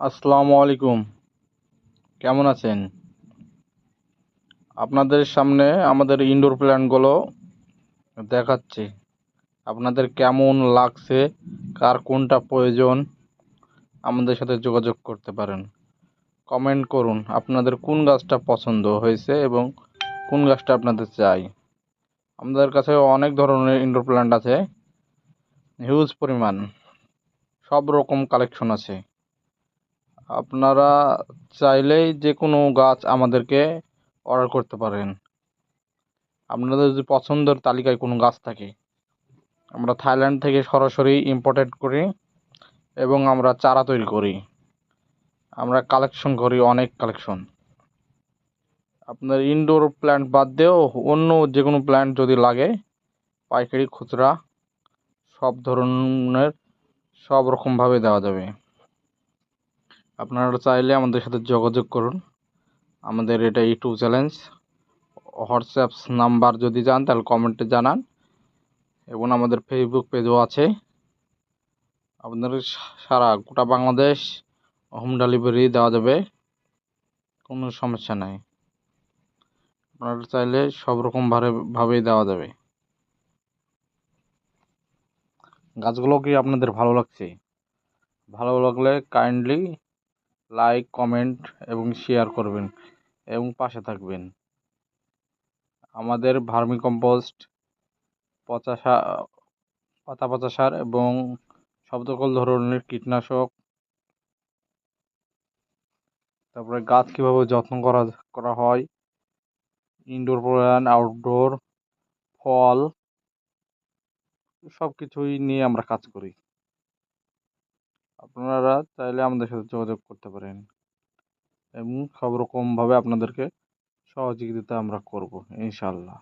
আসসালামু আলাইকুম। কেমন আছেন? আপনাদের সামনে আমাদের ইনডোর প্ল্যান্টগুলো দেখাচ্ছি। আপনাদের কেমন লাগছে, কার কোনটা প্রয়োজন, আমাদের সাথে যোগাযোগ করতে পারেন। কমেন্ট করুন আপনাদের কোন গাছটা পছন্দ হয়েছে এবং কোন গাছটা আপনাদের চাই। আমাদের কাছে অনেক ধরনের ইনডোর প্ল্যান্ট আছে, হিউজ পরিমাণ, সব রকম কালেকশন আছে। আপনারা চাইলেই যে কোনো গাছ আমাদেরকে অর্ডার করতে পারেন। আপনাদের যদি পছন্দের তালিকায় কোনো গাছ থাকে, আমরা থাইল্যান্ড থেকে সরাসরি ইম্পোর্টেড করি এবং আমরা চারা তৈরি করি। আমরা কালেকশন করি, অনেক কালেকশন। আপনার ইনডোর প্ল্যান্ট বাদ দিয়েও অন্য যে কোনো প্ল্যান্ট যদি লাগে, পাইকারি খুচরা সব ধরনের সব রকমভাবে দেওয়া যাবে। আপনারা চাইলে আমাদের সাথে যোগাযোগ করুন। আমাদের এটা ইউটিউব চ্যালেঞ্জ, হোয়াটসঅ্যাপ নাম্বার যদি যান তাহলে কমেন্টে জানান, এবং আমাদের ফেসবুক পেজও আছে। আপনাদের সারা গোটা বাংলাদেশ হোম ডেলিভারি দেওয়া যাবে, কোনো সমস্যা নাই। আপনারা চাইলে সব রকম ভাবেই দেওয়া যাবে। গাছগুলো কি আপনাদের ভালো লাগছে? ভালো লাগলে কাইন্ডলি লাইক, কমেন্ট এবং শেয়ার করবেন এবং পাশে থাকবেন। আমাদের ভার্মি কম্পোস্ট, পচা সার, পাতা পচা সার এবং সব সকল ধরনের কীটনাশক, তারপরে গাছ কীভাবে যত্ন করা হয়, ইনডোর প্ল্যান্ট, আউটডোর, ফল, সব কিছুই নিয়ে আমরা কাজ করি। আপনারা চাইলে আমাদের সাথে যোগাযোগ করতে পারেন এবং সব রকমভাবে আপনাদেরকে সহযোগিতা আমরা করব ইনশাআল্লাহ।